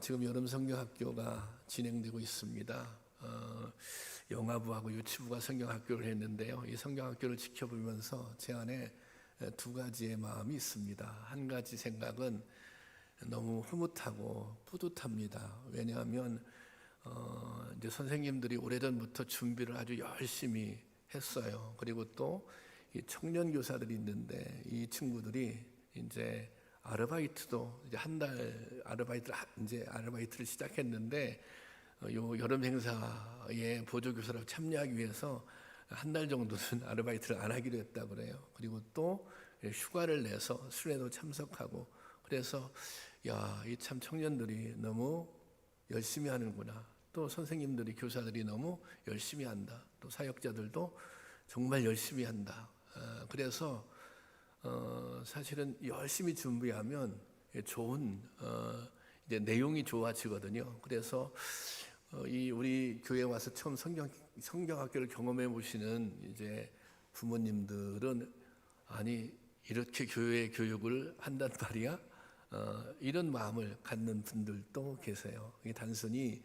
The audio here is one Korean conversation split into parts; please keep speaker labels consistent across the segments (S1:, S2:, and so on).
S1: 지금 여름 성경학교가 진행되고 있습니다. 영아부하고 유치부가 성경학교를 했는데요. 이 성경학교를 지켜보면서 제 안에 두 가지의 마음이 있습니다. 한 가지 생각은 너무 흐뭇하고 뿌듯합니다. 왜냐하면 이제 선생님들이 오래전부터 준비를 아주 열심히 했어요. 그리고 또 이 청년 교사들이 있는데 이 친구들이 이제 아르바이트도 이제 한 달 아르바이트를 시작했는데 요 여름 행사에 보조 교사로 참여하기 위해서 한 달 정도는 아르바이트를 안 하기로 했다 그래요. 그리고 또 휴가를 내서 수련회도 참석하고 그래서 야, 이 참 청년들이 너무 열심히 하는구나. 또 선생님들이 교사들이 너무 열심히 한다. 또 사역자들도 정말 열심히 한다. 그래서 사실은 열심히 준비하면 좋은 이제 내용이 좋아지거든요. 그래서 이 우리 교회 와서 처음 성경학교를 경험해 보시는 이제 부모님들은 아니 이렇게 교회 교육을 한단 말이야? 이런 마음을 갖는 분들도 계세요. 이게 단순히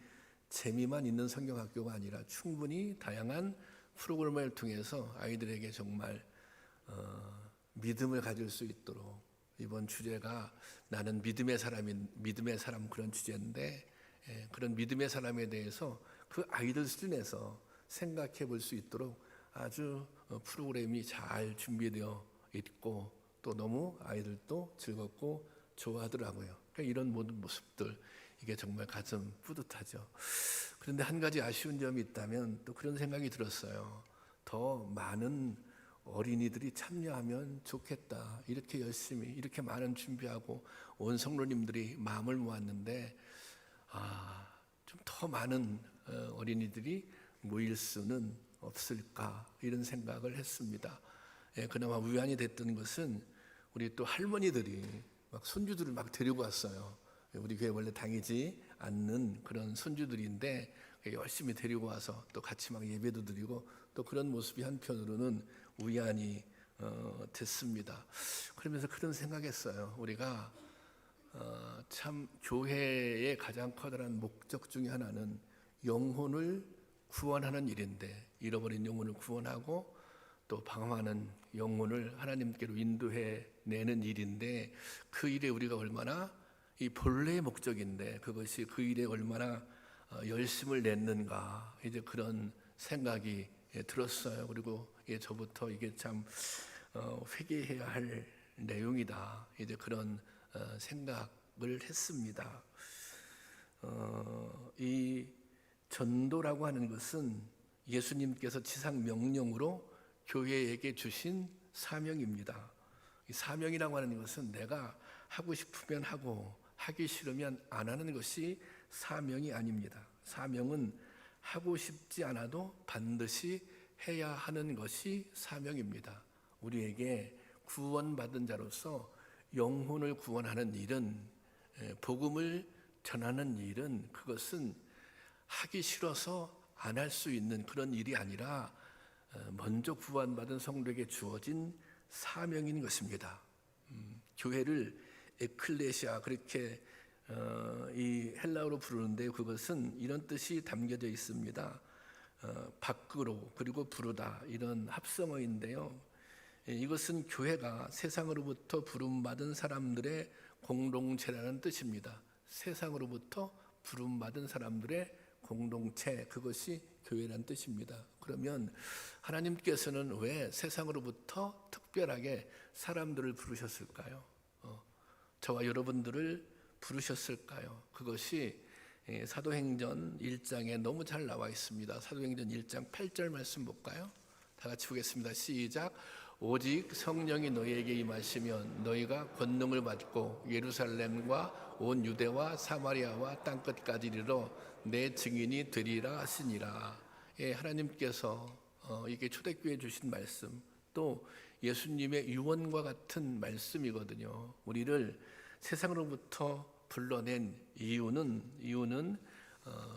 S1: 재미만 있는 성경학교가 아니라 충분히 다양한 프로그램을 통해서 아이들에게 정말 믿음을 가질 수 있도록 이번 주제가 나는 믿음의 사람 그런 주제인데 그런 믿음의 사람에 대해서 그 아이들 수준에서 생각해 볼 수 있도록 아주 프로그램이 잘 준비되어 있고 또 너무 아이들도 즐겁고 좋아하더라고요. 그러니까 이런 모든 모습들 이게 정말 가슴 뿌듯하죠. 그런데 한 가지 아쉬운 점이 있다면 또 그런 생각이 들었어요. 더 많은 어린이들이 참여하면 좋겠다. 이렇게 열심히 이렇게 많은 준비하고 온 성도님들이 마음을 모았는데 좀 더 많은 어린이들이 모일 수는 없을까 이런 생각을 했습니다. 그나마 위안이 됐던 것은 우리 또 할머니들이 막 손주들을 막 데리고 왔어요. 우리 교회 원래 다니지 않는 그런 손주들인데 열심히 데리고 와서 또 같이 막 예배도 드리고 또 그런 모습이 한편으로는 위안이 됐습니다. 그러면서 그런 생각했어요. 우리가 참 교회의 가장 커다란 목적 중에 하나는 영혼을 구원하는 일인데 잃어버린 영혼을 구원하고 또 방황하는 영혼을 하나님께로 인도해 내는 일인데 그 일에 우리가 얼마나 이 본래의 목적인데 그것이 그 일에 얼마나 열심을 냈는가 이제 그런 생각이 들었어요. 그리고 저부터 이게 참 회개해야 할 내용이다. 이제 그런 생각을 했습니다. 이 전도라고 하는 것은 예수님께서 지상 명령으로 교회에게 주신 사명입니다. 이 사명이라고 하는 것은 내가 하고 싶으면 하고 하기 싫으면 안 하는 것이 사명이 아닙니다. 사명은 하고 싶지 않아도 반드시 해야 하는 것이 사명입니다. 우리에게 구원받은 자로서 영혼을 구원하는 일은 복음을 전하는 일은 그것은 하기 싫어서 안 할 수 있는 그런 일이 아니라 먼저 구원받은 성도에게 주어진 사명인 것입니다. 교회를 에클레시아 그렇게 이 헬라어로 부르는데 그것은 이런 뜻이 담겨져 있습니다. 밖으로 그리고 부르다 이런 합성어인데요. 이것은 교회가 세상으로부터 부름받은 사람들의 공동체라는 뜻입니다. 세상으로부터 부름받은 사람들의 공동체 그것이 교회라는 뜻입니다. 그러면 하나님께서는 왜 세상으로부터 특별하게 사람들을 부르셨을까요? 저와 여러분들을 부르셨을까요? 그것이 사도행전 1장에 너무 잘 나와 있습니다. 사도행전 1장 8절 말씀 볼까요? 다 같이 보겠습니다. 시작. 오직 성령이 너희에게 임하시면 너희가 권능을 받고 예루살렘과 온 유대와 사마리아와 땅끝까지 이르러 내 증인이 되리라 하시니라. 하나님께서 이게 초대교회에 주신 말씀 또 예수님의 유언과 같은 말씀이거든요. 우리를 세상으로부터 불러낸 이유는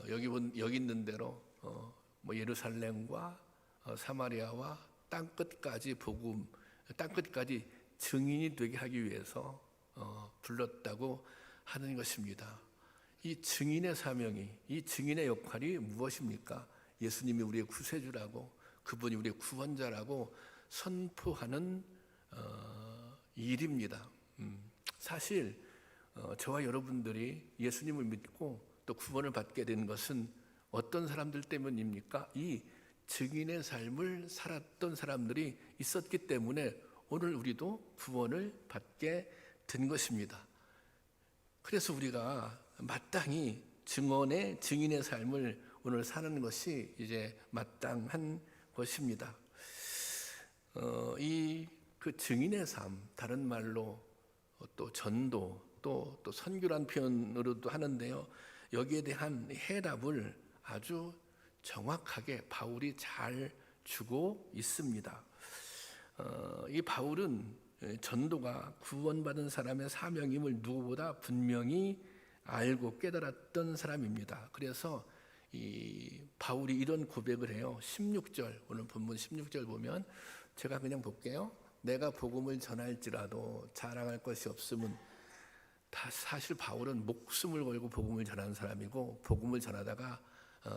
S1: 여기 있는 대로 예루살렘과 사마리아와 땅끝까지 복음, 땅끝까지 증인이 되게 하기 위해서 불렀다고 하는 것입니다. 이 증인의 사명이, 이 증인의 역할이 무엇입니까? 예수님이 우리의 구세주라고, 그분이 우리의 구원자라고 선포하는 일입니다. 사실 저와 여러분들이 예수님을 믿고 또 구원을 받게 된 것은 어떤 사람들 때문입니까? 이 증인의 삶을 살았던 사람들이 있었기 때문에 오늘 우리도 구원을 받게 된 것입니다. 그래서 우리가 마땅히 증인의 삶을 오늘 사는 것이 이제 마땅한 것입니다. 이 그 증인의 삶, 다른 말로 또 전도, 또 선교란 표현으로도 하는데요. 여기에 대한 해답을 아주 정확하게 바울이 잘 주고 있습니다. 이 바울은 전도가 구원받은 사람의 사명임을 누구보다 분명히 알고 깨달았던 사람입니다. 그래서 이 바울이 이런 고백을 해요. 16절, 오늘 본문 16절 보면 제가 그냥 볼게요. 내가 복음을 전할지라도 자랑할 것이 없음은, 사실 바울은 목숨을 걸고 복음을 전한 사람이고 복음을 전하다가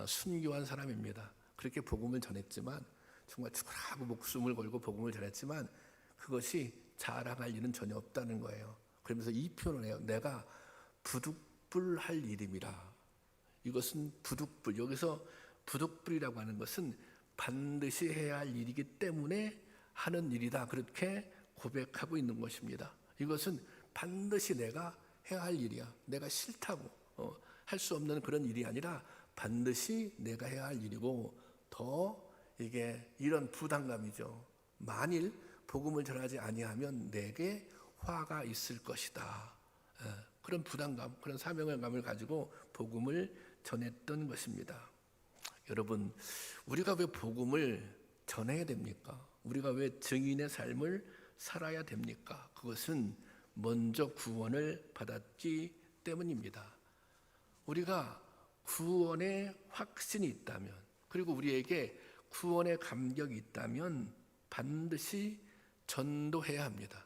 S1: 순교한 사람입니다. 그렇게 복음을 전했지만, 정말 죽으라고 목숨을 걸고 복음을 전했지만 그것이 자랑할 일은 전혀 없다는 거예요. 그러면서 이 표현을 해요. 내가 부득불할 일임이라. 이것은 부득불, 여기서 부득불이라고 하는 것은 반드시 해야 할 일이기 때문에 하는 일이다, 그렇게 고백하고 있는 것입니다. 이것은 반드시 내가 해야 할 일이야. 내가 싫다고 할 수 없는 그런 일이 아니라 반드시 내가 해야 할 일이고, 더 이게 이런 부담감이죠. 만일 복음을 전하지 아니하면 내게 화가 있을 것이다. 그런 부담감, 그런 사명감을 가지고 복음을 전했던 것입니다. 여러분, 우리가 왜 복음을 전해야 됩니까? 우리가 왜 증인의 삶을 살아야 됩니까? 그것은 먼저 구원을 받았기 때문입니다. 우리가 구원의 확신이 있다면, 그리고 우리에게 구원의 감격이 있다면 반드시 전도해야 합니다.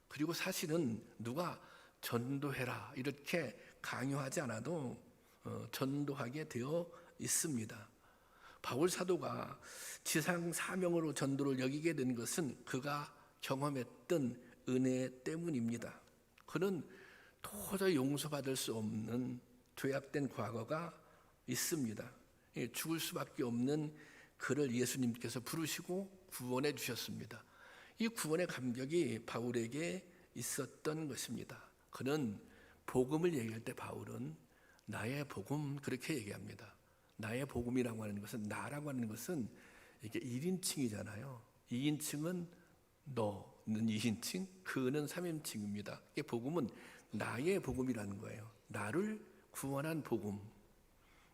S1: 그리고 사실은 누가 전도해라 이렇게 강요하지 않아도 전도하게 되어 있습니다. 바울 사도가 지상 사명으로 전도를 여기게 된 것은 그가 경험했던 은혜 때문입니다. 그는 도저히 용서받을 수 없는 죄악된 과거가 있습니다. 죽을 수밖에 없는 그를 예수님께서 부르시고 구원해 주셨습니다. 이 구원의 감격이 바울에게 있었던 것입니다. 그는 복음을 얘기할 때 바울은 나의 복음, 그렇게 얘기합니다. 나의 복음이라고 하는 것은, 나라고 하는 것은 이게 1인칭이잖아요. 2인칭은 너는 2인칭, 그는 3인칭입니다. 이게 복음은 나의 복음이라는 거예요. 나를 구원한 복음,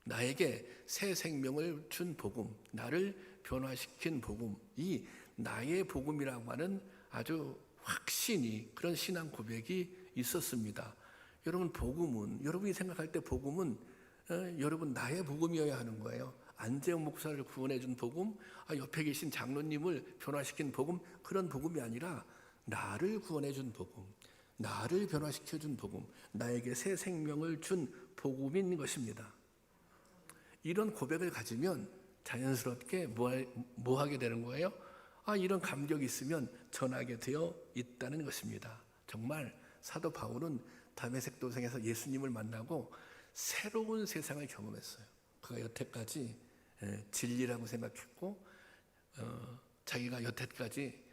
S1: 나에게 새 생명을 준 복음, 나를 변화시킨 복음, 이 나의 복음이라고 하는 아주 확신이, 그런 신앙 고백이 있었습니다. 여러분, 복음은, 여러분이 생각할 때 복음은 여러분 나의 복음이어야 하는 거예요. 안재영 목사를 구원해 준 복음, 옆에 계신 장로님을 변화시킨 복음, 그런 복음이 아니라 나를 구원해 준 복음, 나를 변화시켜 준 복음, 나에게 새 생명을 준 복음인 것입니다. 이런 고백을 가지면 자연스럽게 뭐 하게 되는 거예요? 이런 감격이 있으면 전하게 되어 있다는 것입니다. 정말 사도 바울은 다메섹 도상에서 예수님을 만나고 새로운 세상을 경험했어요. 그가 여태까지 진리라고 생각했고, 자기가 여태까지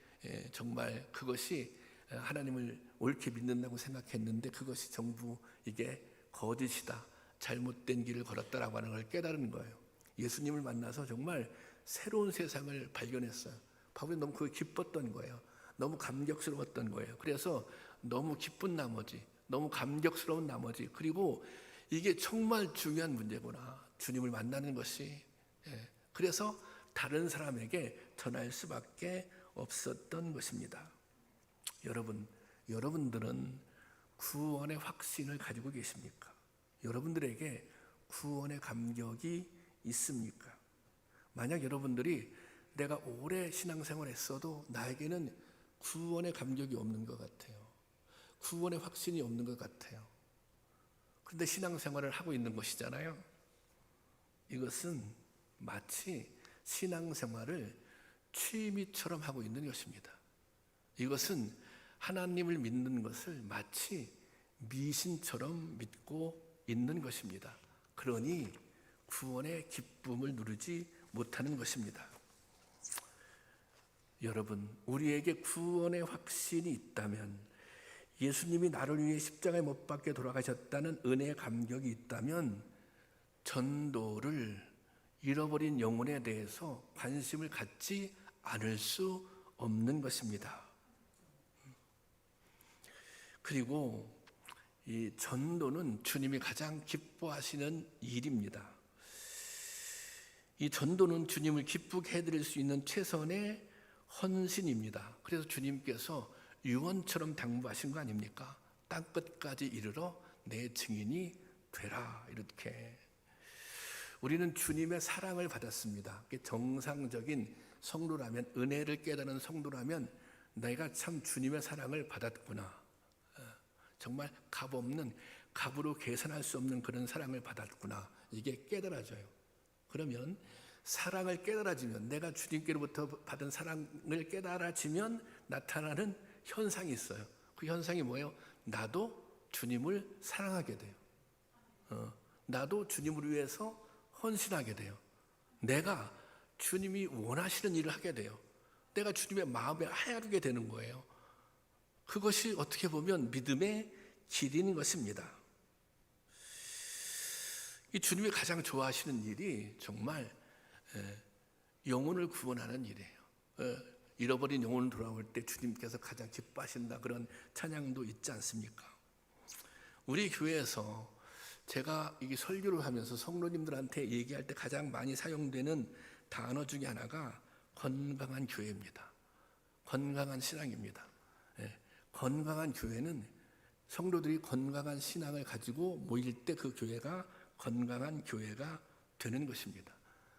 S1: 정말 그것이 하나님을 옳게 믿는다고 생각했는데 그것이 전부 이게 거짓이다, 잘못된 길을 걸었다라고 하는 걸 깨달은 거예요. 예수님을 만나서 정말 새로운 세상을 발견했어요. 바울이 너무 그게 기뻤던 거예요. 너무 감격스러웠던 거예요. 그래서 너무 기쁜 나머지, 너무 감격스러운 나머지, 그리고 이게 정말 중요한 문제구나, 주님을 만나는 것이. 그래서 다른 사람에게 전할 수밖에 없었던 것입니다. 여러분들은 구원의 확신을 가지고 계십니까? 여러분들에게 구원의 감격이 있습니까? 만약 여러분들이 내가 오래 신앙생활 했어도 나에게는 구원의 감격이 없는 것 같아요. 구원의 확신이 없는 것 같아요. 그런데 신앙생활을 하고 있는 것이잖아요. 이것은 마치 신앙생활을 취미처럼 하고 있는 것입니다. 이것은 하나님을 믿는 것을 마치 미신처럼 믿고 있는 것입니다. 그러니 구원의 기쁨을 누리지 못하는 것입니다. 여러분, 우리에게 구원의 확신이 있다면, 예수님이 나를 위해 십자가에 못 박혀 돌아가셨다는 은혜의 감격이 있다면, 전도를 잃어버린 영혼에 대해서 관심을 갖지 않을 수 없는 것입니다. 그리고 이 전도는 주님이 가장 기뻐하시는 일입니다. 이 전도는 주님을 기쁘게 해드릴 수 있는 최선의 헌신입니다. 그래서 주님께서 유언처럼 당부하신 거 아닙니까? 땅끝까지 이르러 내 증인이 되라. 이렇게 우리는 주님의 사랑을 받았습니다. 정상적인 성도라면, 은혜를 깨달은 성도라면 내가 참 주님의 사랑을 받았구나, 정말 값없는, 값으로 계산할 수 없는 그런 사랑을 받았구나, 이게 깨달아져요. 그러면 사랑을 깨달아지면, 내가 주님께로부터 받은 사랑을 깨달아지면 나타나는 현상이 있어요. 그 현상이 뭐예요? 나도 주님을 사랑하게 돼요. 나도 주님을 위해서 헌신하게 돼요. 내가 주님이 원하시는 일을 하게 돼요. 내가 주님의 마음에 하야르게 되는 거예요. 그것이 어떻게 보면 믿음의 길인 것입니다. 이 주님이 가장 좋아하시는 일이 정말 영혼을 구원하는 일이에요. 잃어버린 영혼을 돌아올 때 주님께서 가장 기뻐하신다, 그런 찬양도 있지 않습니까? 우리 교회에서 제가 이 설교를 하면서 성도님들한테 얘기할 때 가장 많이 사용되는 단어 중에 하나가 건강한 교회입니다. 건강한 신앙입니다. 건강한 교회는 성도들이 건강한 신앙을 가지고 모일 때 그 교회가 건강한 교회가 되는 것입니다.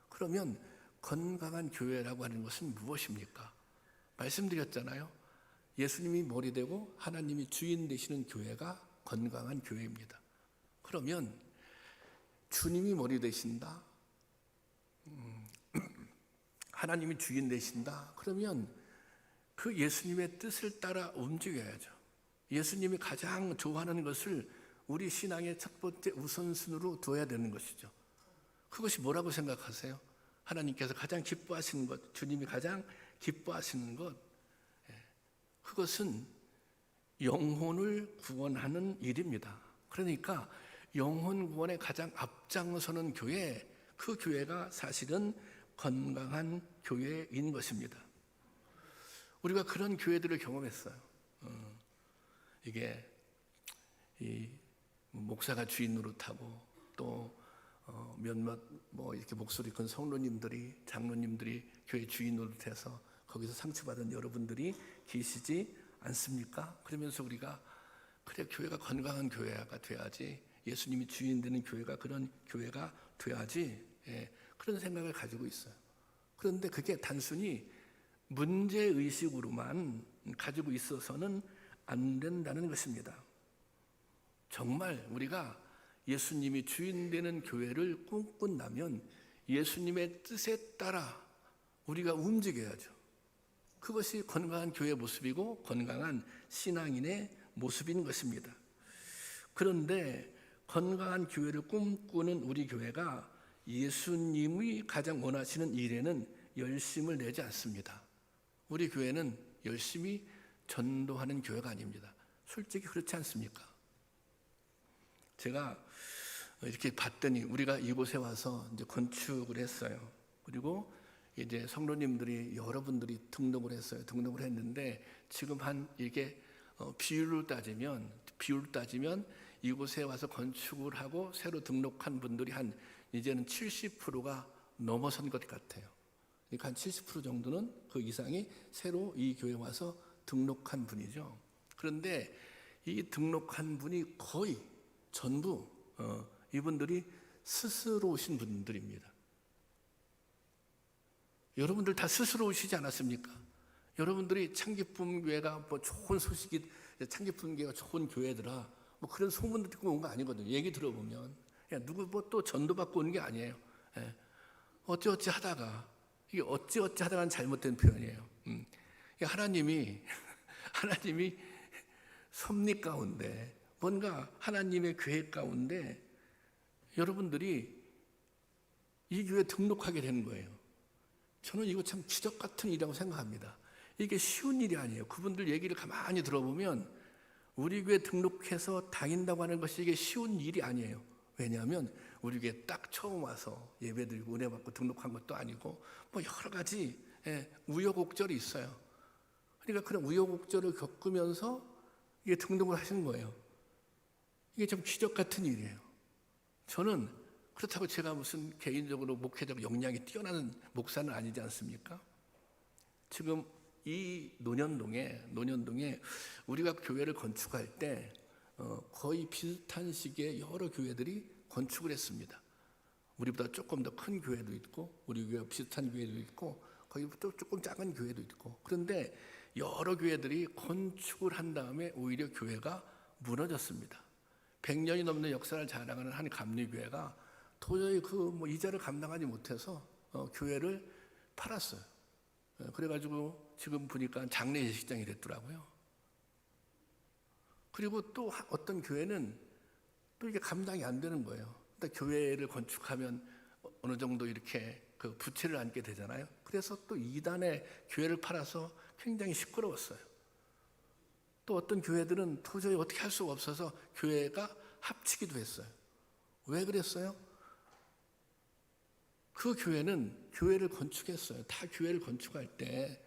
S1: 그러면 건강한 교회라고 하는 것은 무엇입니까? 말씀드렸잖아요. 예수님이 머리 되고 하나님이 주인 되시는 교회가 건강한 교회입니다. 그러면 주님이 머리 되신다, 하나님이 주인 되신다, 그러면 그 예수님의 뜻을 따라 움직여야죠. 예수님이 가장 좋아하는 것을 우리 신앙의 첫 번째 우선순위로 둬야 되는 것이죠. 그것이 뭐라고 생각하세요? 하나님께서 가장 기뻐하시는 것, 주님이 가장 기뻐하시는 것, 그것은 영혼을 구원하는 일입니다. 그러니까 영혼 구원에 가장 앞장서는 교회, 그 교회가 사실은 건강한 교회인 것입니다. 우리가 그런 교회들을 경험했어요. 이게 이 목사가 주인 노릇하고 또 몇몇 이렇게 목소리 큰 성도님들이, 장로님들이 교회 주인 노릇해서 거기서 상처받은 여러분들이 계시지 않습니까? 그러면서 우리가 그래, 교회가 건강한 교회가 돼야지, 예수님이 주인 되는 교회가 그런 교회가 돼야지, 그런 생각을 가지고 있어요. 그런데 그게 단순히 문제의식으로만 가지고 있어서는 안 된다는 것입니다. 정말 우리가 예수님이 주인 되는 교회를 꿈꾼다면 예수님의 뜻에 따라 우리가 움직여야죠. 그것이 건강한 교회의 모습이고 건강한 신앙인의 모습인 것입니다. 그런데 건강한 교회를 꿈꾸는 우리 교회가 예수님이 가장 원하시는 일에는 열심을 내지 않습니다. 우리 교회는 열심히 전도하는 교회가 아닙니다. 솔직히 그렇지 않습니까? 제가 이렇게 봤더니 우리가 이곳에 와서 이제 건축을 했어요. 그리고 이제 성도님들이 여러분들이 등록을 했어요. 등록을 했는데 지금 한 이게 비율로 따지면 이곳에 와서 건축을 하고 새로 등록한 분들이 한 이제는 70%가 넘어선 것 같아요. 그러니까 한 70% 정도는 그 이상이 새로 이 교회에 와서 등록한 분이죠. 그런데 이 등록한 분이 거의 전부 이분들이 스스로 오신 분들입니다. 여러분들 다 스스로 오시지 않았습니까? 여러분들이 창기쁨 교회가 좋은 소식이, 창기쁨 교회가 좋은 교회더라, 뭐 그런 소문 듣고 온 거 아니거든요. 얘기 들어보면 누구 뭐 또 전도받고 오는 게 아니에요. 어찌어찌 하다가, 이게 어찌어찌 하다가는 잘못된 표현이에요. 하나님이 섭리 가운데, 뭔가 하나님의 계획 가운데 여러분들이 이 교회에 등록하게 되는 거예요. 저는 이거 참 기적 같은 일이라고 생각합니다. 이게 쉬운 일이 아니에요. 그분들 얘기를 가만히 들어보면 우리 교회 등록해서 다닌다고 하는 것이 이게 쉬운 일이 아니에요. 왜냐하면 우리 교회 딱 처음 와서 예배드리고 은혜 받고 등록한 것도 아니고 뭐 여러 가지 우여곡절이 있어요. 그러니까 그런 우여곡절을 겪으면서 이게 등록을 하신 거예요. 이게 좀 기적 같은 일이에요. 저는 그렇다고 제가 무슨 개인적으로 목회적 역량이 뛰어나는 목사는 아니지 않습니까? 지금 이 논현동에 우리가 교회를 건축할 때 거의 비슷한 시기에 여러 교회들이 건축을 했습니다. 우리보다 조금 더 큰 교회도 있고 우리 교회와 비슷한 교회도 있고 거기 또 조금 작은 교회도 있고, 그런데 여러 교회들이 건축을 한 다음에 오히려 교회가 무너졌습니다. 100년이 넘는 역사를 자랑하는 한 감리교회가 도저히 그 이자를 감당하지 못해서 교회를 팔았어요. 그래가지고 지금 보니까 장례 예식장이 됐더라고요. 그리고 또 어떤 교회는 또 이게 감당이 안 되는 거예요. 그러니까 교회를 건축하면 어느 정도 이렇게 그 부채를 안게 되잖아요. 그래서 또 이단에 교회를 팔아서 굉장히 시끄러웠어요. 또 어떤 교회들은 도저히 어떻게 할 수가 없어서 교회가 합치기도 했어요. 왜 그랬어요? 그 교회는 교회를 건축했어요. 다 교회를 건축할 때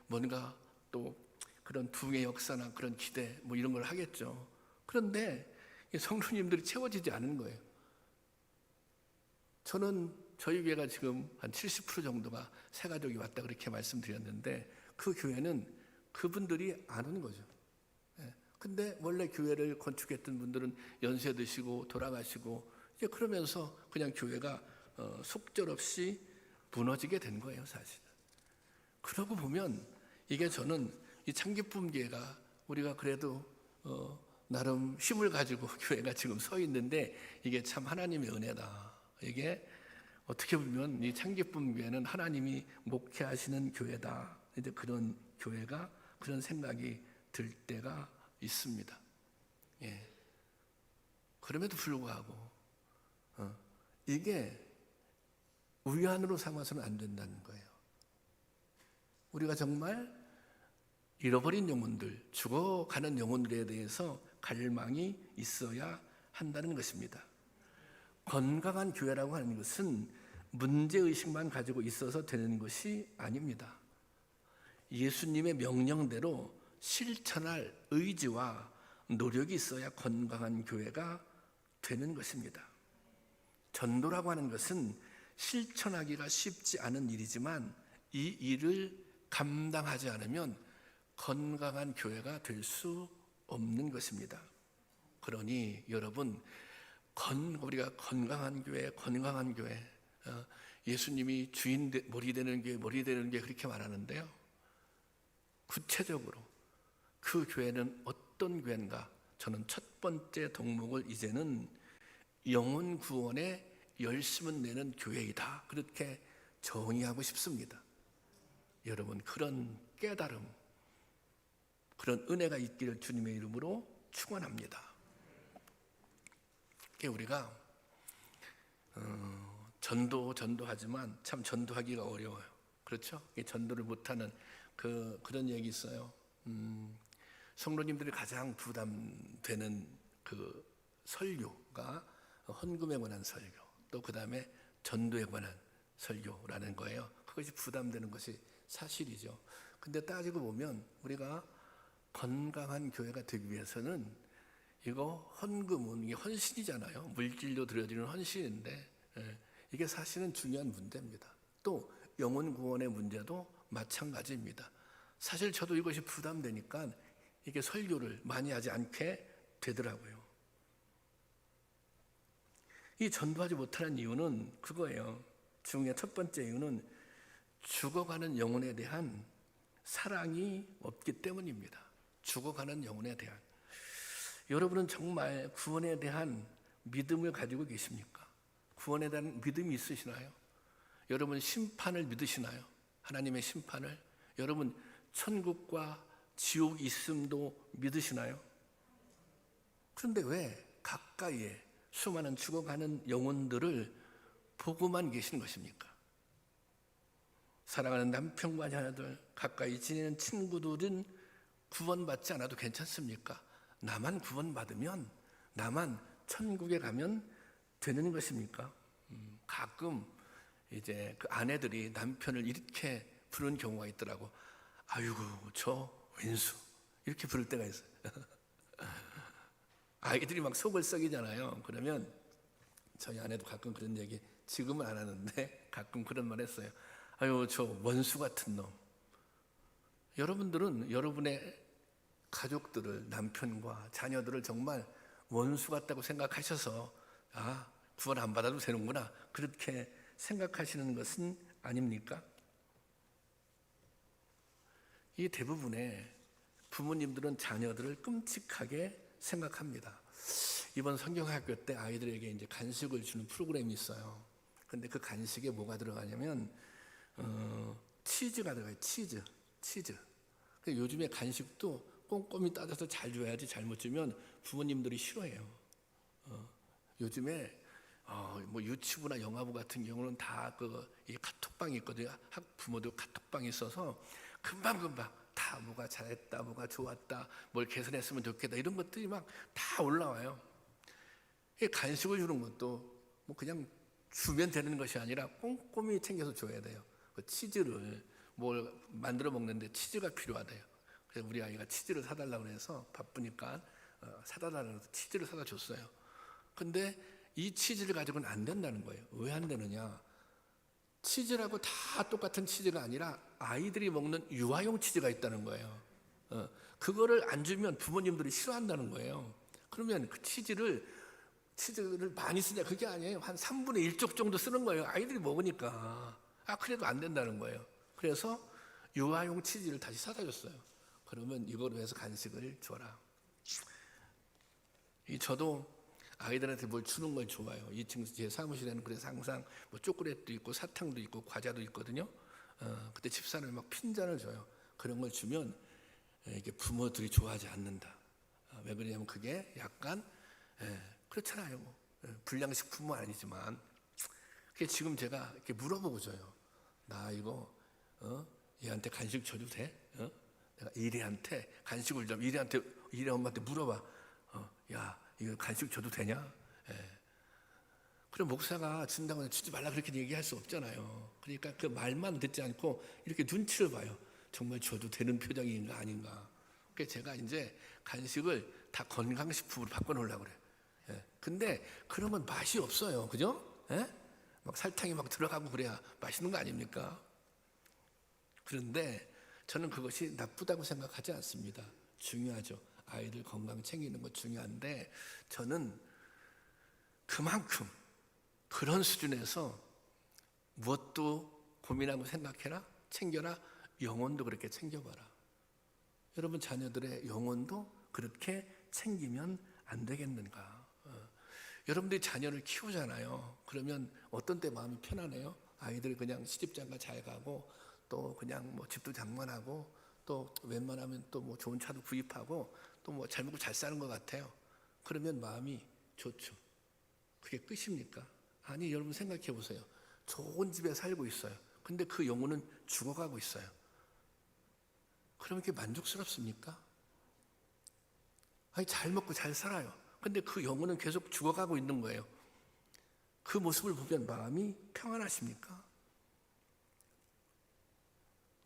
S1: 뭔가 또 그런 부흥의 역사나 그런 기대 뭐 이런 걸 하겠죠. 그런데 성도님들이 채워지지 않은 거예요. 저는 저희 교회가 지금 한 70% 정도가 새가족이 왔다 그렇게 말씀드렸는데 그 교회는 그분들이 안 오는 거죠. 근데 원래 교회를 건축했던 분들은 연세 드시고 돌아가시고 이제 그러면서 그냥 교회가 속절없이 무너지게 된 거예요, 사실은. 그러고 보면 이게 저는 이 참기쁨교회가 우리가 그래도 나름 힘을 가지고 교회가 지금 서 있는데 이게 참 하나님의 은혜다. 이게 어떻게 보면 이 참기쁨교회는 하나님이 목회하시는 교회다. 이제 그런 교회가 그런 생각이 들 때가 있습니다. 그럼에도 불구하고 이게 위안으로 삼아서는 안 된다는 거예요. 우리가 정말 잃어버린 영혼들, 죽어가는 영혼들에 대해서 갈망이 있어야 한다는 것입니다. 건강한 교회라고 하는 것은 문제의식만 가지고 있어서 되는 것이 아닙니다. 예수님의 명령대로 실천할 의지와 노력이 있어야 건강한 교회가 되는 것입니다. 전도라고 하는 것은 실천하기가 쉽지 않은 일이지만 이 일을 감당하지 않으면 건강한 교회가 될 수 없는 것입니다. 그러니 여러분, 우리가 건강한 교회, 예수님이 주인 머리 되는 교회 그렇게 말하는데요. 구체적으로 그 교회는 어떤 교회인가? 저는 첫 번째 덕목을 이제는 영혼 구원에 열심을 내는 교회이다, 그렇게 정의하고 싶습니다. 여러분, 그런 깨달음, 그런 은혜가 있기를 주님의 이름으로 축원합니다. 우리가 전도하지만 참 전도하기가 어려워요. 그렇죠? 전도를 못하는 그런 얘기 있어요. 성도님들이 가장 부담되는 그 설교가 헌금에 관한 설교, 또 그 다음에 전도에 관한 설교라는 거예요. 그것이 부담되는 것이 사실이죠. 근데 따지고 보면 우리가 건강한 교회가 되기 위해서는 이거 헌금은 이게 헌신이잖아요. 물질로 드려지는 헌신인데 이게 사실은 중요한 문제입니다. 또 영혼 구원의 문제도 마찬가지입니다. 사실 저도 이것이 부담되니까 이게 설교를 많이 하지 않게 되더라고요. 이 전도하지 못하는 이유는 그거예요. 중에 첫 번째 이유는 죽어가는 영혼에 대한 사랑이 없기 때문입니다. 죽어가는 영혼에 대한. 여러분은 정말 구원에 대한 믿음을 가지고 계십니까? 구원에 대한 믿음이 있으시나요? 여러분 심판을 믿으시나요? 하나님의 심판을? 여러분 천국과 지옥이 있음도 믿으시나요? 그런데 왜 가까이에 수많은 죽어가는 영혼들을 보고만 계시는 것입니까? 사랑하는 남편과 자녀들, 가까이 지내는 친구들은 구원받지 않아도 괜찮습니까? 나만 구원받으면, 나만 천국에 가면 되는 것입니까? 가끔 이제 그 아내들이 남편을 이렇게 부르는 경우가 있더라고. 아이고 저 왼수 이렇게 부를 때가 있어요. 아이들이 막 속을 썩이잖아요. 그러면 저희 아내도 가끔 그런 얘기, 지금은 안 하는데 가끔 그런 말 했어요. 아유 저 원수 같은 놈. 여러분들은 여러분의 가족들을, 남편과 자녀들을 정말 원수 같다고 생각하셔서 구원 안 받아도 되는구나 그렇게 생각하시는 것은 아닙니까? 이 대부분의 부모님들은 자녀들을 끔찍하게 생각합니다. 이번 성경학교 때 아이들에게 이제 간식을 주는 프로그램이 있어요. 근데 그 간식에 뭐가 들어가냐면 치즈가 들어가요. 치즈. 요즘에 간식도 꼼꼼히 따져서 잘 줘야지, 잘못 주면 부모님들이 싫어해요. 요즘에 뭐 유치부나 영화부 같은 경우는 다 이 카톡방이 있거든요. 부모들 카톡방이 있어서 금방 다 뭐가 잘했다, 뭐가 좋았다, 뭘 개선했으면 좋겠다 이런 것들이 막 다 올라와요. 간식을 주는 것도 뭐 그냥 주면 되는 것이 아니라 꼼꼼히 챙겨서 줘야 돼요. 그 치즈를 뭘 만들어 먹는데 치즈가 필요하대요. 그래서 우리 아이가 치즈를 사달라고 해서 바쁘니까 사다 달라고 해서 치즈를 사다 줬어요. 근데 이 치즈를 가지고는 안 된다는 거예요. 왜 안 되느냐? 치즈라고 다 똑같은 치즈가 아니라 아이들이 먹는 유아용 치즈가 있다는 거예요. 그거를 안 주면 부모님들이 싫어한다는 거예요. 그러면 그 치즈를 많이 쓰냐? 그게 아니에요. 한 3분의 1쪽 정도 쓰는 거예요. 아이들이 먹으니까. 그래도 안 된다는 거예요. 그래서 유아용 치즈를 다시 사다 줬어요. 그러면 이거로 해서 간식을 줘라. 저도 아이들한테 뭘 주는 걸 좋아해요. 2층 제 사무실에는 그래서 항상 뭐 초콜릿도 있고 사탕도 있고 과자도 있거든요. 그때 집사람이 막 핀잔을 줘요. 그런 걸 주면 이게 부모들이 좋아하지 않는다. 왜 그러냐면 그게 약간 그렇잖아요. 불량식품은 아니지만 그게 지금 제가 이렇게 물어보고 줘요. 나 이거 얘한테 간식 줘도 돼? 내가 이래한테 간식을 좀 이래 엄마한테 물어봐. 야 이거 간식 줘도 되냐? 그럼 목사가 준다고 해서 주지 말라 그렇게 얘기할 수 없잖아요. 그러니까 그 말만 듣지 않고 이렇게 눈치를 봐요. 정말 줘도 되는 표정인가 아닌가. 그래서 제가 이제 간식을 다 건강식품으로 바꿔놓으려고 그래요. 근데 그러면 맛이 없어요. 그죠? 막 설탕이 막 들어가고 그래야 맛있는 거 아닙니까? 그런데 저는 그것이 나쁘다고 생각하지 않습니다. 중요하죠. 아이들 건강 챙기는 것 중요한데 저는 그만큼 그런 수준에서 무엇도 고민하고 생각해라, 챙겨라, 영혼도 그렇게 챙겨봐라. 여러분 자녀들의 영혼도 그렇게 챙기면 안 되겠는가? 여러분들이 자녀를 키우잖아요. 그러면 어떤 때 마음이 편안해요? 아이들 그냥 시집장가 잘 가고 또 그냥 뭐 집도 장만하고 또 웬만하면 또 뭐 좋은 차도 구입하고 또 뭐 잘 먹고 잘 사는 것 같아요. 그러면 마음이 좋죠. 그게 끝입니까? 아니 여러분 생각해 보세요. 좋은 집에 살고 있어요. 근데 그 영혼은 죽어가고 있어요. 그러면 그게 만족스럽습니까? 아니 잘 먹고 잘 살아요. 근데 그 영혼은 계속 죽어가고 있는 거예요. 그 모습을 보면 마음이 평안하십니까?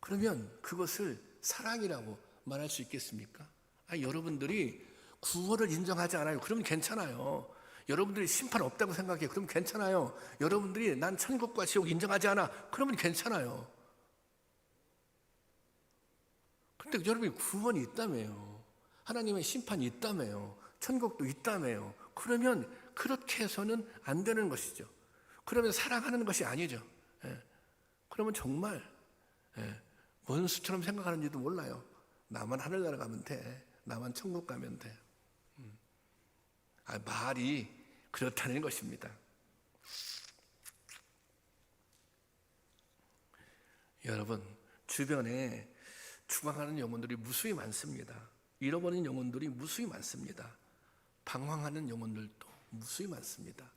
S1: 그러면 그것을 사랑이라고 말할 수 있겠습니까? 여러분들이 구원을 인정하지 않아요. 그러면 괜찮아요. 여러분들이 심판 없다고 생각해요. 그러면 괜찮아요. 여러분들이 난 천국과 지옥 인정하지 않아. 그러면 괜찮아요. 근데 여러분이 구원이 있다며요. 하나님의 심판이 있다며요. 천국도 있다며요. 그러면 그렇게 해서는 안 되는 것이죠. 그러면 사랑하는 것이 아니죠. 그러면 정말 원수처럼 생각하는지도 몰라요. 나만 하늘나라 가면 돼. 나만 천국 가면 돼. 말이 그렇다는 것입니다. 여러분, 주변에 추방하는 영혼들이 무수히 많습니다. 잃어버린 영혼들이 무수히 많습니다. 방황하는 영혼들도 무수히 많습니다.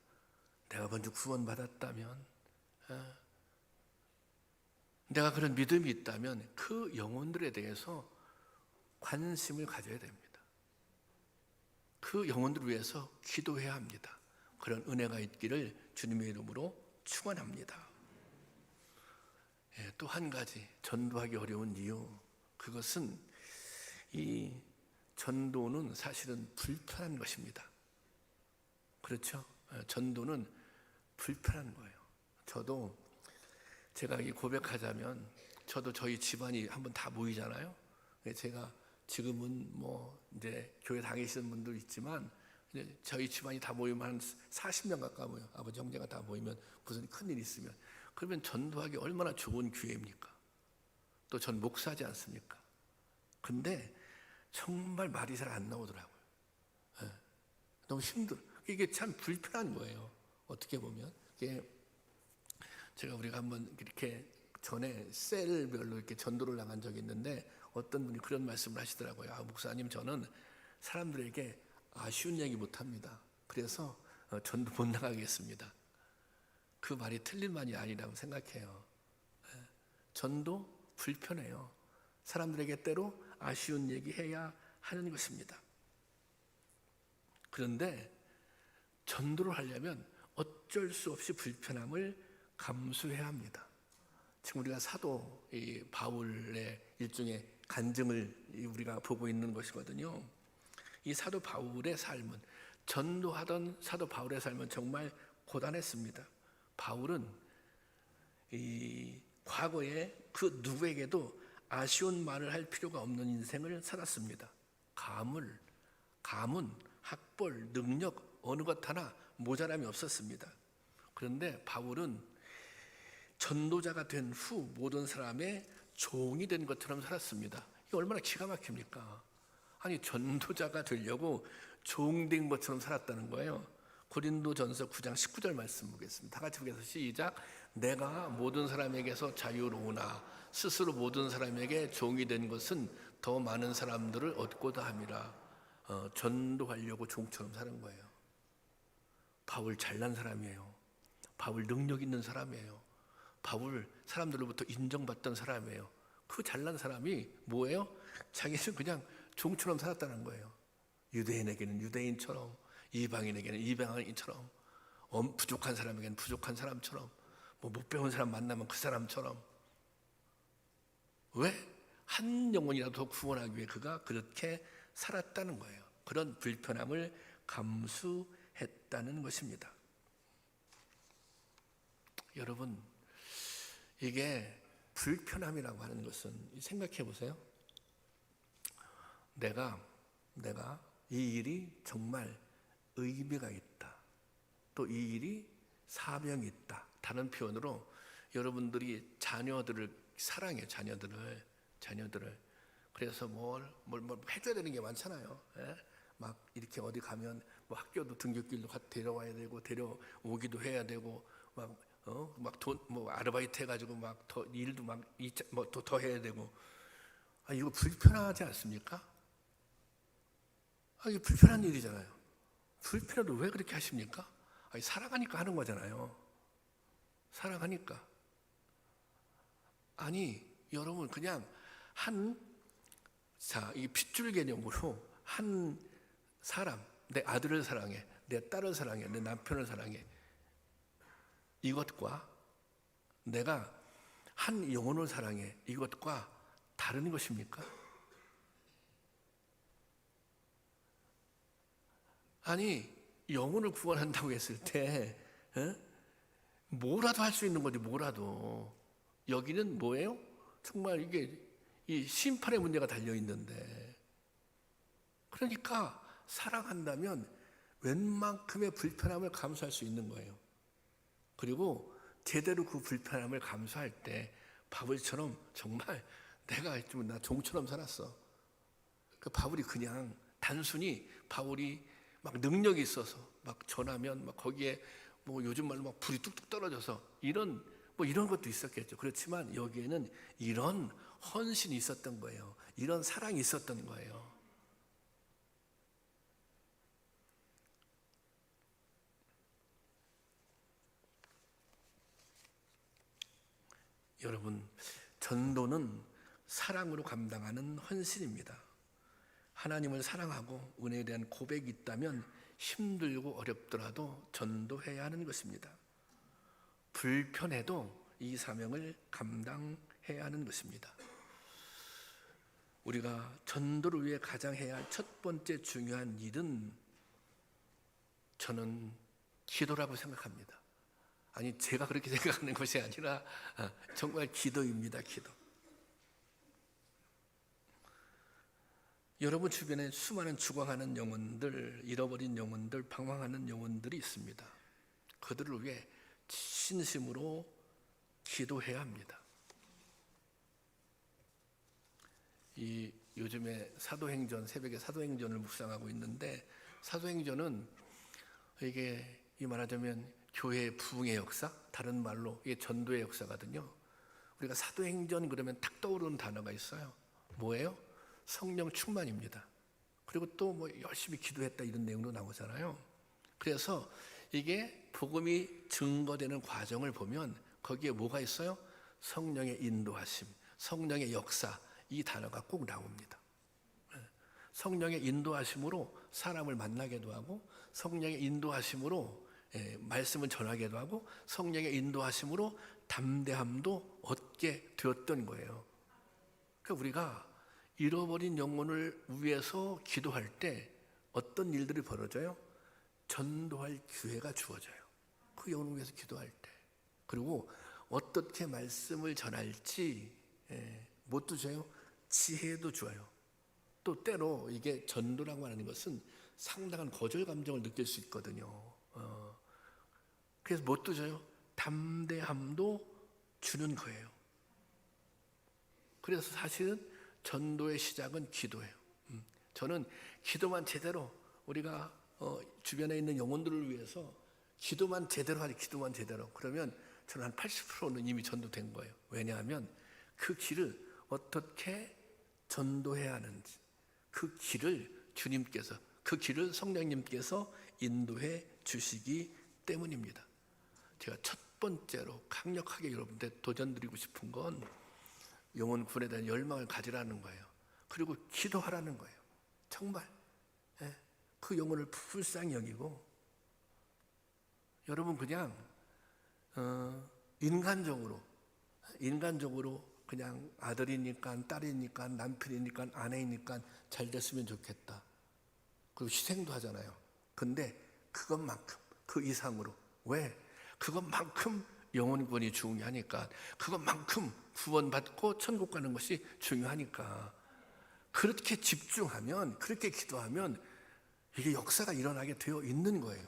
S1: 내가 먼저 구원받았다면, 내가 그런 믿음이 있다면 그 영혼들에 대해서 관심을 가져야 됩니다. 그 영혼들을 위해서 기도해야 합니다. 그런 은혜가 있기를 주님의 이름으로 축원합니다. 또 한 가지 전도하기 어려운 이유, 그것은 이 전도는 사실은 불편한 것입니다. 그렇죠? 전도는 불편한 거예요. 저도 제가 고백하자면, 저도 저희 집안이 한번 다 모이잖아요. 제가 지금은 뭐 이제 교회 다니시는 분들 있지만, 이제 저희 집안이 다 모이면 한 40명 가까이 모여. 아버지 형제가 다 모이면 무슨 큰일 있으면, 그러면 전도하기 얼마나 좋은 기회입니까? 또 전 목사지 않습니까? 근데 정말 말이 잘 안 나오더라고요. 너무 힘들어. 이게 참 불편한 거예요. 어떻게 보면 이게 제가 우리가 한번 이렇게 전에 셀별로 이렇게 전도를 나간 적이 있는데, 어떤 분이 그런 말씀을 하시더라고요. 목사님, 저는 사람들에게 아쉬운 얘기 못합니다. 그래서 전도 못 나가겠습니다. 그 말이 틀린 말이 아니라고 생각해요. 전도 불편해요. 사람들에게 때로 아쉬운 얘기해야 하는 것입니다. 그런데 전도를 하려면 어쩔 수 없이 불편함을 감수해야 합니다. 지금 우리가 사도 바울의 일종의 간증을 우리가 보고 있는 것이거든요. 이 사도 바울의 삶은, 전도하던 사도 바울의 삶은 정말 고단했습니다. 바울은 이 과거에 그 누구에게도 아쉬운 말을 할 필요가 없는 인생을 살았습니다. 가문, 학벌, 능력 어느 것 하나 모자람이 없었습니다. 그런데 바울은 전도자가 된 후 모든 사람의 종이 된 것처럼 살았습니다. 이게 얼마나 기가 막힙니까? 아니, 전도자가 되려고 종된 것처럼 살았다는 거예요. 고린도전서 9장 19절 말씀 보겠습니다. 다 같이 보겠습니다. 시작. 내가 모든 사람에게서 자유로우나 스스로 모든 사람에게 종이 된 것은 더 많은 사람들을 얻고자 함이라. 전도하려고 종처럼 사는 거예요. 바울 잘난 사람이에요. 바울 능력 있는 사람이에요. 바울 사람들로부터 인정받던 사람이에요. 그 잘난 사람이 뭐예요? 자기는 그냥 종처럼 살았다는 거예요. 유대인에게는 유대인처럼, 이방인에게는 이방인처럼, 부족한 사람에게는 부족한 사람처럼, 못 배운 사람 만나면 그 사람처럼. 왜? 한 영혼이라도 더 구원하기 위해 그가 그렇게 살았다는 거예요. 그런 불편함을 감수했다는 것입니다. 여러분, 이게 불편함이라고 하는 것은, 생각해 보세요. 내가 이 일이 정말 의미가 있다, 또 이 일이 사명이 있다. 다른 표현으로 여러분들이 자녀들을 사랑해요. 자녀들을. 그래서 뭘 해줘야 되는 게 많잖아요. 막 이렇게 어디 가면 뭐 학교도 등굣길도 데려와야 되고 데려오기도 해야 되고, 막 돈 아르바이트 해가지고 막 더 일도 막 더 해야 되고. 이거 불편하지 않습니까? 이게 불편한 일이잖아요. 불편해도 왜 그렇게 하십니까? 사랑하니까 하는 거잖아요. 사랑하니까. 아니, 여러분, 그냥 이 핏줄 개념으로 한 사람, 내 아들을 사랑해, 내 딸을 사랑해, 내 남편을 사랑해, 이것과 내가 한 영혼을 사랑해, 이것과 다른 것입니까? 아니, 영혼을 구원한다고 했을 때 뭐라도 할 수 있는 거지. 뭐라도. 여기는 뭐예요? 정말 이게 이 심판의 문제가 달려있는데, 그러니까 사랑한다면 웬만큼의 불편함을 감수할 수 있는 거예요. 그리고 제대로 그 불편함을 감수할 때 바울처럼 정말 나 종처럼 살았어. 그 바울이 그냥 단순히 바울이 막 능력이 있어서 막 전하면 막 거기에 뭐 요즘 말로 막 불이 뚝뚝 떨어져서 이런 것도 있었겠죠. 그렇지만 여기에는 이런 헌신이 있었던 거예요. 이런 사랑이 있었던 거예요. 여러분, 전도는 사랑으로 감당하는 헌신입니다. 하나님을 사랑하고 은혜에 대한 고백이 있다면 힘들고 어렵더라도 전도해야 하는 것입니다. 불편해도 이 사명을 감당해야 하는 것입니다. 우리가 전도를 위해 가장 해야 할 첫 번째 중요한 일은 저는 기도라고 생각합니다. 아니, 제가 그렇게 생각하는 것이 아니라 정말 기도입니다. 기도. 여러분 주변에 수많은 죽어가는 영혼들, 잃어버린 영혼들, 방황하는 영혼들이 있습니다. 그들을 위해 진심으로 기도해야 합니다. 이 요즘에 사도행전, 새벽에 사도행전을 묵상하고 있는데, 사도행전은 이게 이 말하자면 교회의 부흥의 역사, 다른 말로 이게 전도의 역사거든요. 우리가 사도행전 그러면 탁 떠오르는 단어가 있어요. 뭐예요? 성령 충만입니다. 그리고 또 뭐 열심히 기도했다 이런 내용도 나오잖아요. 그래서 이게 복음이 증거되는 과정을 보면 거기에 뭐가 있어요? 성령의 인도하심, 성령의 역사, 이 단어가 꼭 나옵니다. 성령의 인도하심으로 사람을 만나게도 하고, 성령의 인도하심으로 말씀을 전하기도 하고, 성령의 인도하심으로 담대함도 얻게 되었던 거예요. 그러니까 우리가 잃어버린 영혼을 위해서 기도할 때 어떤 일들이 벌어져요? 전도할 기회가 주어져요. 그 영혼을 위해서 기도할 때. 그리고 어떻게 말씀을 전할지 뭣도 줘요? 지혜도 줘요. 또 때로 이게 전도라고 하는 것은 상당한 거절 감정을 느낄 수 있거든요. 그래서 뭣도 줘요? 담대함도 주는 거예요. 그래서 사실은 전도의 시작은 기도예요. 저는 기도만 제대로, 우리가 주변에 있는 영혼들을 위해서 기도만 제대로 하지, 기도만 제대로. 그러면 저는 한 80%는 이미 전도된 거예요. 왜냐하면 그 길을 어떻게 전도해야 하는지, 그 길을 주님께서, 그 길을 성령님께서 인도해 주시기 때문입니다. 제가 첫 번째로 강력하게 여러분들 도전드리고 싶은 건 영혼 구원에 대한 열망을 가지라는 거예요. 그리고 기도하라는 거예요. 정말 그 영혼을 불쌍히 여기고, 여러분 그냥 인간적으로 그냥 아들이니까 딸이니까 남편이니까 아내이니까 잘 됐으면 좋겠다. 그리고 희생도 하잖아요. 근데 그것만큼, 그 이상으로. 왜? 그것만큼 영혼권이 중요하니까, 그것만큼 구원받고 천국 가는 것이 중요하니까, 그렇게 집중하면, 그렇게 기도하면 이게 역사가 일어나게 되어 있는 거예요.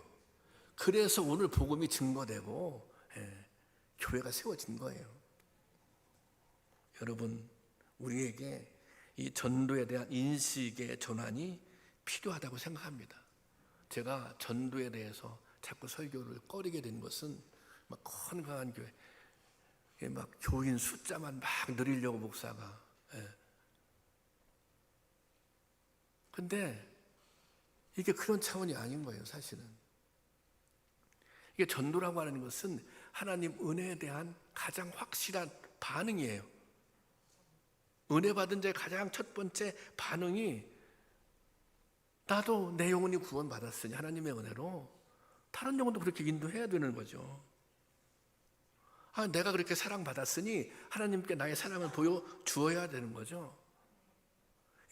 S1: 그래서 오늘 복음이 증거되고 교회가 세워진 거예요. 여러분, 우리에게 이 전도에 대한 인식의 전환이 필요하다고 생각합니다. 제가 전도에 대해서 자꾸 설교를 꺼리게 된 것은 막 건강한 교회, 막 교인 숫자만 막 늘리려고 목사가. 근데 이게 그런 차원이 아닌 거예요, 사실은. 이게 전도라고 하는 것은 하나님 은혜에 대한 가장 확실한 반응이에요. 은혜 받은 자의 가장 첫 번째 반응이, 나도 내 영혼이 구원받았으니 하나님의 은혜로 다른 영혼도 그렇게 인도해야 되는 거죠. 내가 그렇게 사랑받았으니 하나님께 나의 사랑을 보여주어야 되는 거죠.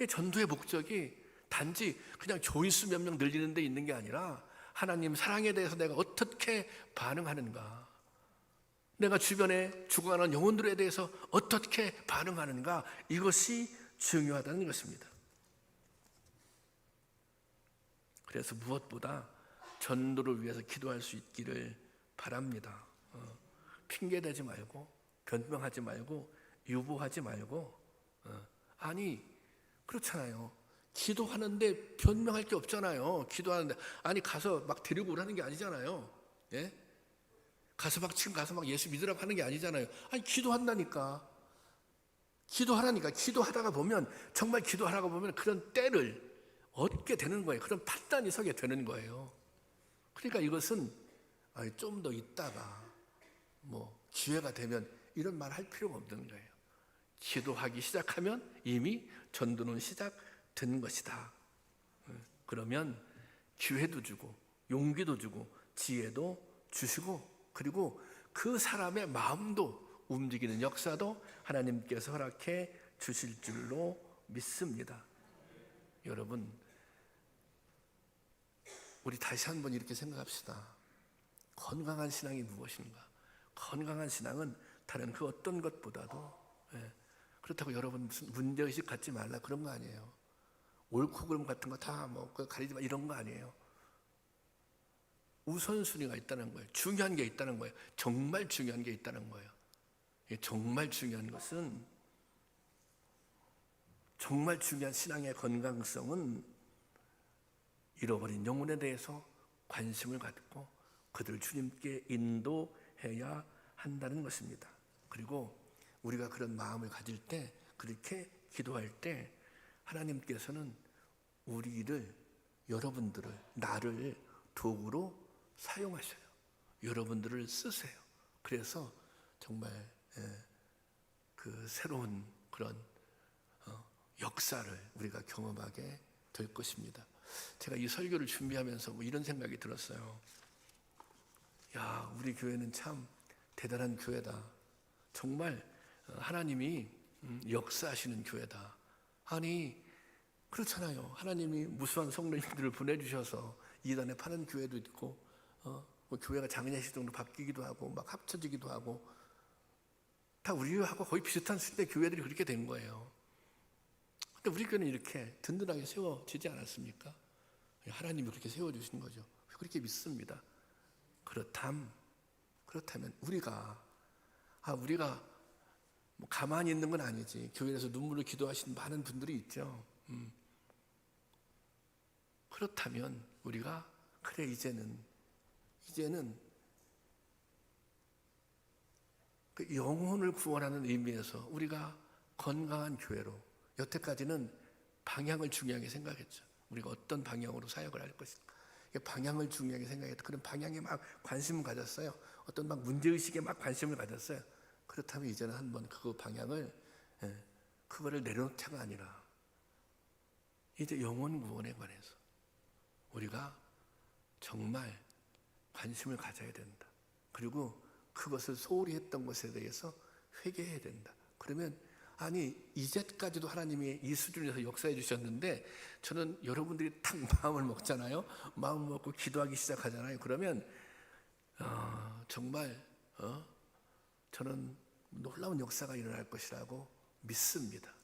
S1: 이 전도의 목적이 단지 그냥 조회수 몇 명 늘리는 데 있는 게 아니라, 하나님 사랑에 대해서 내가 어떻게 반응하는가, 내가 주변에 죽어가는 영혼들에 대해서 어떻게 반응하는가, 이것이 중요하다는 것입니다. 그래서 무엇보다 전도를 위해서 기도할 수 있기를 바랍니다. 핑계대지 말고, 변명하지 말고, 유보하지 말고. 아니, 그렇잖아요. 기도하는데 변명할 게 없잖아요. 기도하는데 아니 가서 막 데리고 오라는 게 아니잖아요. 예? 가서 막 지금 가서 막 예수 믿으라고 하는 게 아니잖아요. 아니 기도한다니까. 기도하라니까. 기도하다가 보면 정말 기도하다가 보면 그런 때를 얻게 되는 거예요. 그런 판단이 서게 되는 거예요. 그러니까 이것은 좀 더 있다가 뭐 기회가 되면 이런 말 할 필요가 없는 거예요. 기도하기 시작하면 이미 전도는 시작된 것이다. 그러면 기회도 주고 용기도 주고 지혜도 주시고 그리고 그 사람의 마음도 움직이는 역사도 하나님께서 허락해 주실 줄로 믿습니다. 여러분, 우리 다시 한번 이렇게 생각합시다. 건강한 신앙이 무엇인가? 건강한 신앙은 다른 그 어떤 것보다도 그렇다고 여러분 무슨 문제의식 갖지 말라 그런 거 아니에요. 옳고 그름 같은 거 다 뭐 가리지 마 이런 거 아니에요. 우선순위가 있다는 거예요. 중요한 게 있다는 거예요. 정말 중요한 게 있다는 거예요. 정말 중요한 것은 정말 중요한 신앙의 건강성은 잃어버린 영혼에 대해서 관심을 갖고 그들 주님께 인도해야 한다는 것입니다. 그리고 우리가 그런 마음을 가질 때 그렇게 기도할 때 하나님께서는 우리를 여러분들을 나를 도구로 사용하셔요. 여러분들을 쓰세요. 그래서 정말 그 새로운 그런 역사를 우리가 경험하게 될 것입니다. 제가 이 설교를 준비하면서 뭐 이런 생각이 들었어요. 야, 우리 교회는 참 대단한 교회다. 정말 하나님이 역사하시는 교회다. 아니 그렇잖아요. 하나님이 무수한 성도님들을 보내주셔서 이단에 파는 교회도 있고 뭐 교회가 작은 시동으로 바뀌기도 하고 막 합쳐지기도 하고 다 우리하고 거의 비슷한 수준의 교회들이 그렇게 된 거예요. 근데 우리 교회는 이렇게 든든하게 세워지지 않았습니까? 하나님이 그렇게 세워주신 거죠. 그렇게 믿습니다. 그렇다면 우리가 뭐 가만히 있는 건 아니지. 교회에서 눈물로 기도하시는 많은 분들이 있죠. 그렇다면 우리가 그래 이제는 그 영혼을 구원하는 의미에서 우리가 건강한 교회로 여태까지는 방향을 중요하게 생각했죠. 우리가 어떤 방향으로 사역을 할 것인가. 방향을 중요하게 생각했다. 그런 방향에 막 관심을 가졌어요. 어떤 막 문제의식에 막 관심을 가졌어요. 그렇다면 이제는 한번 그 방향을 그거를 내려놓자가 아니라 이제 영혼 구원에 관해서 우리가 정말 관심을 가져야 된다. 그리고 그것을 소홀히 했던 것에 대해서 회개해야 된다. 그러면 아니 이제까지도 하나님이 이 수준에서 역사해 주셨는데 저는 여러분들이 딱 마음을 먹잖아요. 마음 먹고 기도하기 시작하잖아요. 그러면 정말 저는 놀라운 역사가 일어날 것이라고 믿습니다.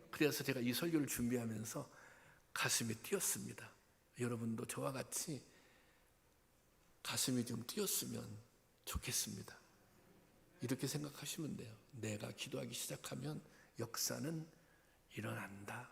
S1: 그래서 제가 이 설교를 준비하면서 가슴이 뛰었습니다. 여러분도 저와 같이 가슴이 좀 뛰었으면 좋겠습니다. 이렇게 생각하시면 돼요. 내가 기도하기 시작하면 역사는 일어난다.